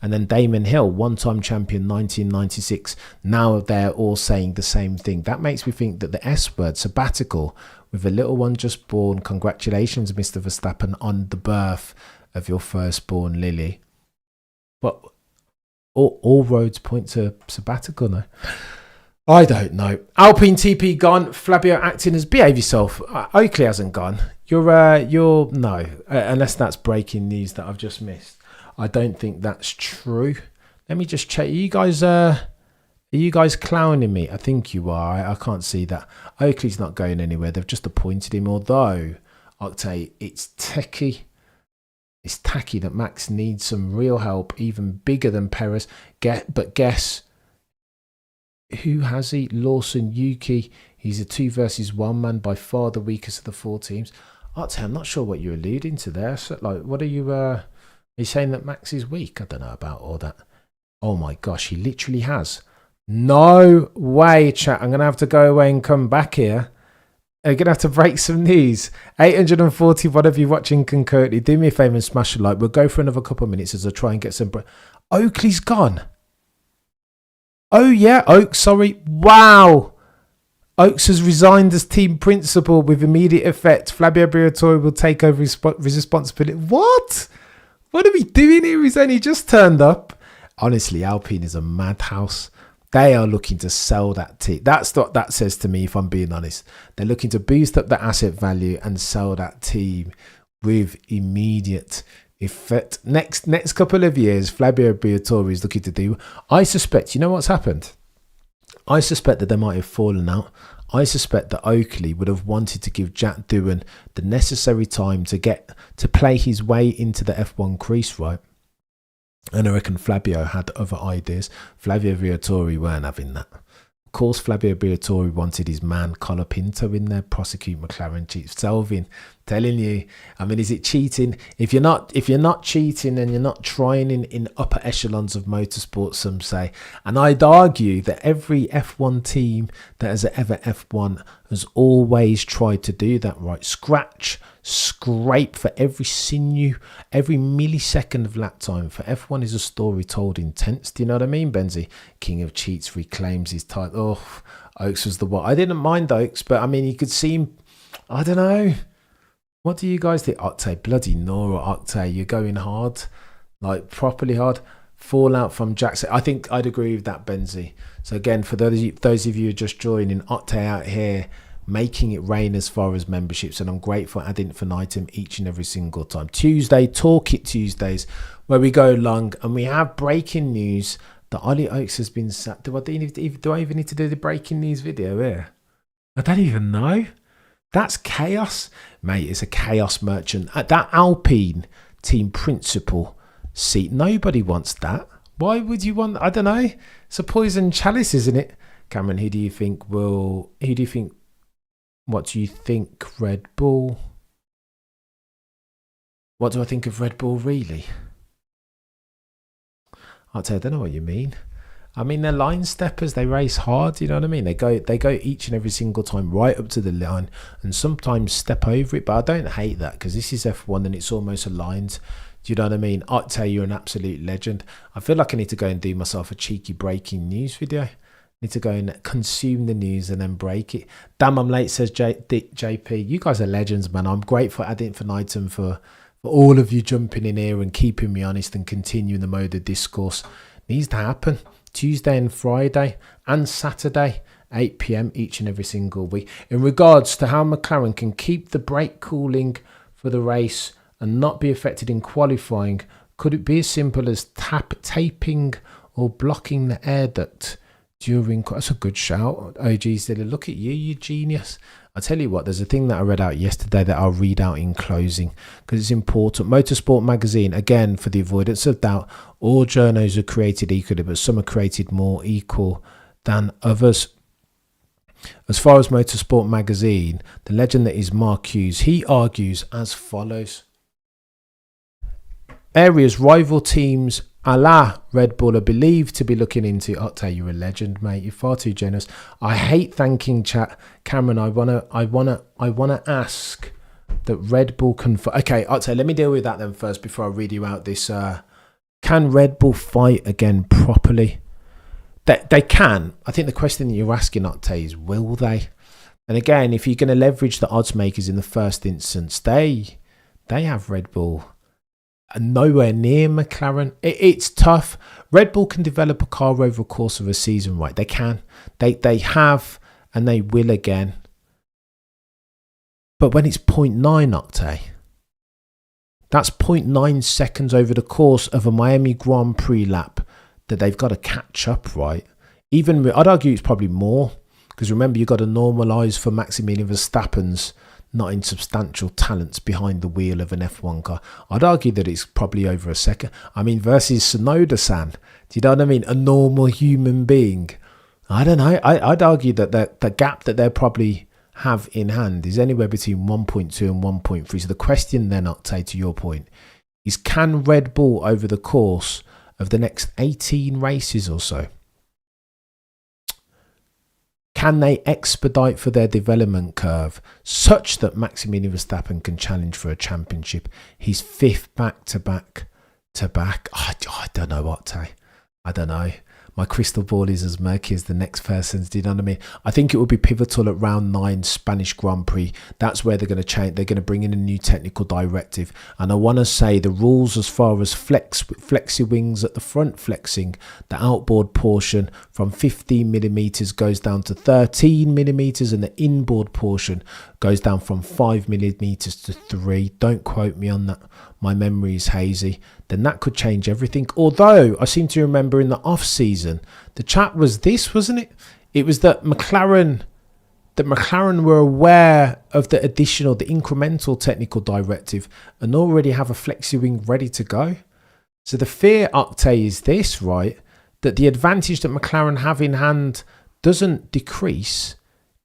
And then Damon Hill, one-time champion 1996. Now they're all saying the same thing. That makes me think that the S word, sabbatical, with a little one just born. Congratulations, Mr. Verstappen, on the birth of your firstborn, Lily. But all roads point to sabbatical, no? I don't know. Alpine TP gone. Flavio acting as behave yourself. Oakley hasn't gone. You're no, unless that's breaking news that I've just missed. I don't think that's true. Let me just check. Are you guys clowning me? I think you are. I can't see that. Oakley's not going anywhere. They've just appointed him. Although, Octay, it's tacky. It's tacky that Max needs some real help, even bigger than Perez. But guess who has he? Lawson, Yuki. He's a 2 versus 1 man, by far the weakest of the 4 teams. Octay, I'm not sure what you're alluding to there. So, like, what are you? He's saying that Max is weak. I don't know about all that. Oh my gosh, he literally has. No way, chat. I'm going to have to go away and come back here. I'm going to have to break some news. 841 of you watching concurrently. Do me a favour and smash a like. We'll go for another couple of minutes as I try and get some... Oakley's gone. Oh yeah, Oaks, sorry. Wow. Oaks has resigned as team principal with immediate effect. Flavio Briatore will take over his responsibility. What? What are we doing here? He's only just turned up. Honestly, Alpine is a madhouse. They are looking to sell that team. That's what that says to me, if I'm being honest. They're looking to boost up the asset value and sell that team with immediate effect. Next couple of years, Flavio Briatore is looking to do. I suspect, you know what's happened? I suspect that they might have fallen out. I suspect that Oakley would have wanted to give Jack Doohan the necessary time to play his way into the F1 crease, right? And I reckon Flavio had other ideas. Flavio Briatore weren't having that. Of course, Flavio Briatore wanted his man Colapinto in there, prosecute McLaren, Chief Selvin. Telling you, I mean, is it cheating? If you're not cheating and you're not trying in upper echelons of motorsport, some say. And I'd argue that every F1 team that has ever F1 has always tried to do that, right? Scrape for every sinew, every millisecond of lap time. For F1 is a story told in tense. Do you know what I mean, Benzi? King of Cheats reclaims his title. Oh, Oaks was the one. I didn't mind Oaks, but I mean, you could see him. I don't know. What do you guys think? Octay, bloody Nora, Octay, you're going hard, like properly hard. Fallout from Jackson. I think I'd agree with that, Benzi. So again, for those of you who are just joining, Octay out here making it rain as far as memberships, and I'm grateful ad infinitum each and every single time. Tuesday, Talk It Tuesdays, where we go long and we have breaking news that Ollie Oakes has been sacked. Do I even need to do the breaking news video here? I don't even know. That's chaos. Mate, it's a chaos merchant. At that Alpine team principal seat, nobody wants that. Why would you want? I don't know. It's a poison chalice, isn't it? Cameron, what do you think, Red Bull? What do I think of Red Bull, really? I don't know what you mean. I mean, they're line steppers. They race hard. You know what I mean? They go each and every single time right up to the line, and sometimes step over it. But I don't hate that, because this is F1 and it's almost aligned. Do you know what I mean? I'd tell you're an absolute legend. I feel like I need to go and do myself a cheeky breaking news video. I need to go and consume the news and then break it. Damn, I'm late, says JP. You guys are legends, man. I'm grateful ad infinitum for all of you jumping in here and keeping me honest and continuing the mode of discourse. It needs to happen. Tuesday and Friday and Saturday, 8 p.m. each and every single week. In regards to how McLaren can keep the brake cooling for the race and not be affected in qualifying, could it be as simple as taping or blocking the air duct during? That's a good shout. OG said, look at you, you genius. I'll tell you what, there's a thing that I read out yesterday that I'll read out in closing because it's important. Motorsport magazine, again, for the avoidance of doubt, all journos are created equally, but some are created more equal than others. As far as Motorsport magazine, the legend that is Mark Hughes, he argues as follows. Areas rival teams a la Red Bull are believed to be looking into. I'll tell you, a legend, mate. You're far too generous. I hate thanking chat. Cameron, I wanna ask that Red Bull can. Okay, I'll tell you, let me deal with that then first before I read you out this. Can Red Bull fight again properly? They can. I think the question that you're asking, Octay, is will they? And again, if you're going to leverage the odds makers in the first instance, they have Red Bull nowhere near McLaren. It's tough. Red Bull can develop a car over the course of a season, right? They can. They have, and they will again. But when it's 0.9 octane, that's 0.9 seconds over the course of a Miami Grand Prix lap that they've got to catch up, right? Even, I'd argue it's probably more, because remember, you've got to normalise for Maximilian Verstappen's not insubstantial talents behind the wheel of an F1 car. I'd argue that it's probably over a second. I mean, versus Sonoda-san, do you know what I mean? A normal human being. I don't know. I'd argue that the gap that they probably have in hand is anywhere between 1.2 and 1.3. So the question then, Octay, to your point, is can Red Bull over the course of the next 18 races or so, can they expedite for their development curve such that Maximilian Verstappen can challenge for a championship? His fifth back-to-back. I don't know what to. I don't know. My crystal ball is as murky as the next person's. Do you know what I mean? I think it would be pivotal at round 9 Spanish Grand Prix. That's where they're going to change. They're going to bring in a new technical directive. And I want to say the rules as far as flexi wings at the front flexing, the outboard portion from 15 millimeters goes down to 13 millimeters, and the inboard portion goes down from 5 millimeters to 3. Don't quote me on that. My memory is hazy. Then that could change everything. Although I seem to remember in the off season, the chat was this, wasn't it? It was that McLaren were aware of the incremental technical directive and already have a flexi wing ready to go. So the fear, Octay, is this, right? That the advantage that McLaren have in hand doesn't decrease.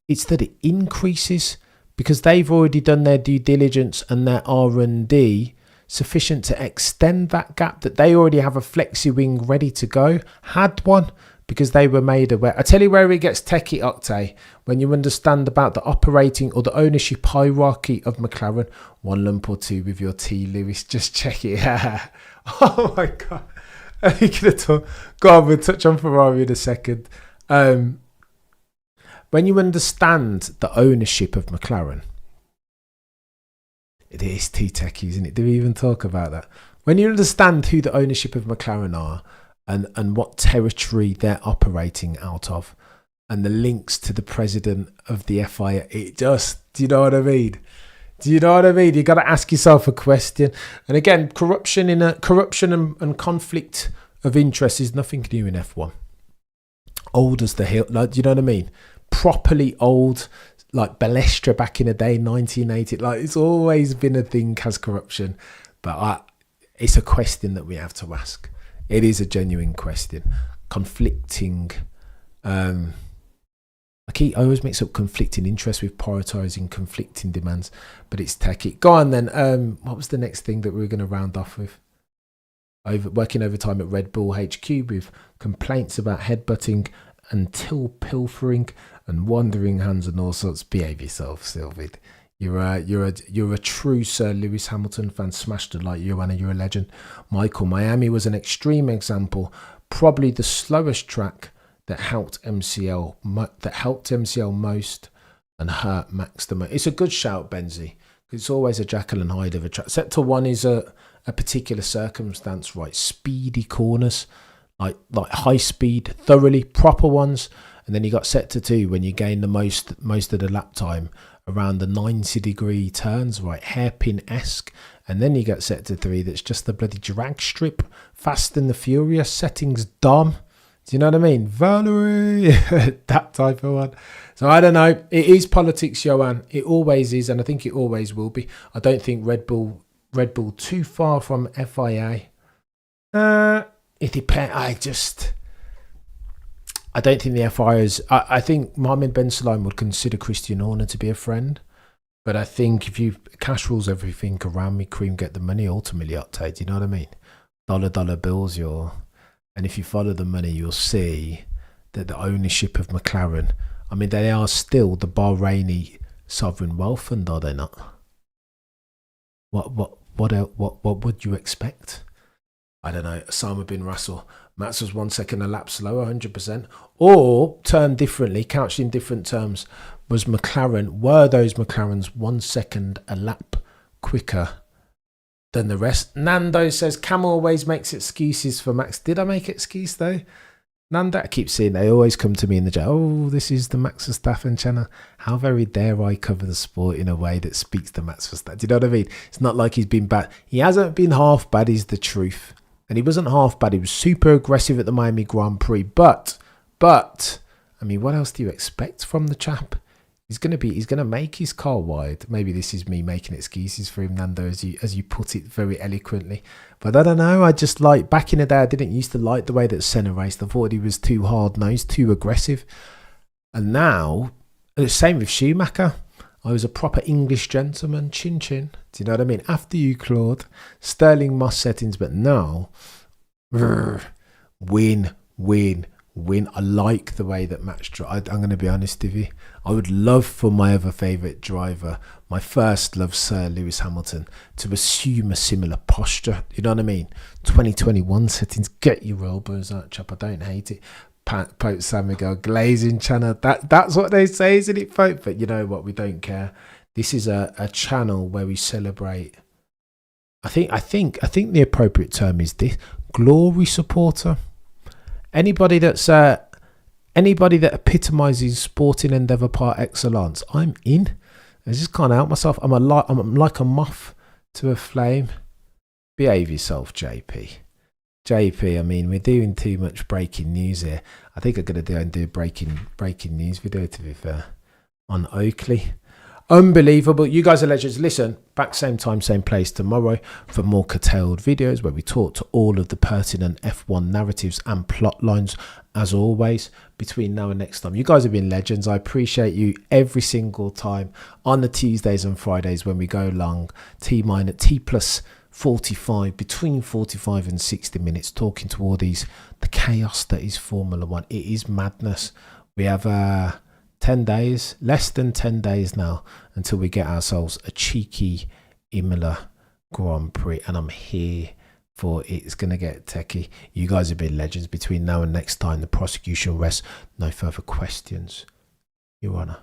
It's that it increases because they've already done their due diligence and their R&D sufficient to extend that gap, that they already have a flexi wing ready to go, had one because they were made aware. I tell you where it gets techie, Octay, when you understand about the operating or the ownership hierarchy of McLaren. 1 lump or 2 with your T, Lewis. Just check it. Yeah. Oh my God. You could have talked. Go on, we'll touch on Ferrari in a second. When you understand the ownership of McLaren, it is T-techie, isn't it? Do we even talk about that? When you understand who the ownership of McLaren are and what territory they're operating out of, and the links to the president of the FIA. It just, do you know what I mean? Do you know what I mean? You got to ask yourself a question. And again, corruption and conflict of interest is nothing new in F1. Old as the hill, like, do you know what I mean? Properly old, like Balestra back in the day, 1980. Like, it's always been a thing, has corruption. But it's a question that we have to ask. It is a genuine question. Conflicting. I always mix up conflicting interests with prioritising conflicting demands, but it's techie. Go on then. What was the next thing that we were going to round off with? Working overtime at Red Bull HQ with complaints about headbutting and till pilfering and wandering hands and all sorts. Behave yourself, Sylvid. You're a true Sir Lewis Hamilton fan. Smashed it like you, Anna. You're a legend. Michael, Miami was an extreme example. Probably the slowest track that helped MCL most and hurt Max the most. It's a good shout, Benzie. It's always a Jekyll and Hyde of a track. Sector 1 is a particular circumstance, right? Speedy corners, like high speed, thoroughly proper ones. And then you got Sector 2 when you gain the most of the lap time around the 90-degree turns, right? Hairpin-esque. And then you got Sector 3 that's just the bloody drag strip, Fast and the Furious settings, dumb. Do you know what I mean? Valerie, that type of one. So I don't know. It is politics, Johan. It always is, and I think it always will be. I don't think Red Bull too far from FIA. It depends. I don't think the FIA's. I think Mohammed Ben Sulayem would consider Christian Horner to be a friend, but I think if you cash rules everything around me, cream get the money. Ultimately, Octave. Do you know what I mean? Dollar bills, and if you follow the money, you'll see that the ownership of McLaren, I mean, they are still the Bahraini sovereign wealth fund, are they not? What would you expect? I don't know. Osama bin Russell. Max was 1 second a lap slower, 100%. Or, termed differently, couched in different terms, were those McLarens 1 second a lap quicker than the rest? Nando says Cam always makes excuses for Max. Did I make excuse though? Nando, I keep seeing they always come to me in the chat. Oh, this is the Max Verstappen channel. How very dare I cover the sport in a way that speaks to Max Verstappen? Do you know what I mean? It's not like he's been bad. He hasn't been half bad, is the truth. And he wasn't half bad. He was super aggressive at the Miami Grand Prix. But, I mean, what else do you expect from the chap? He's gonna make his car wide. Maybe this is me making excuses for him, Nando, as you put it very eloquently. But I don't know. I just like, back in the day, I didn't used to like the way that Senna raced. I thought he was too hard nosed, too aggressive. And now, the same with Schumacher. I was a proper English gentleman, chin chin. Do you know what I mean? After you, Claude, Sterling Moss settings, but now, win. I like the way that Max drives. I'm going to be honest with you. I would love for my other favourite driver, my first love, Sir Lewis Hamilton, to assume a similar posture. You know what I mean? 2021 settings. Get your elbows out, chap. I don't hate it. Pope San Miguel glazing channel. That's what they say, isn't it, Pope? But you know what? We don't care. This is a channel where we celebrate. I think the appropriate term is this: glory supporter. Anybody that epitomises sporting endeavour par excellence, I'm in. I just can't help myself. I'm like a moth to a flame. Behave yourself, JP. JP, I mean, we're doing too much breaking news here. I think I'm going to do a breaking news video, to be fair, on Oakley. Unbelievable. You guys are legends. Listen, back same time, same place tomorrow for more curtailed videos where we talk to all of the pertinent F1 narratives and plot lines, as always, between now and next time. You guys have been legends. I appreciate you every single time on the Tuesdays and Fridays when we go long, T plus 45, between 45 and 60 minutes, talking to all the chaos that is Formula One. It is madness. We have 10 days, less than 10 days now, until we get ourselves a cheeky Imola Grand Prix, and I'm here for it. It's going to get techie. You guys have been legends. Between now and next time, the prosecution rests. No further questions, Your Honour.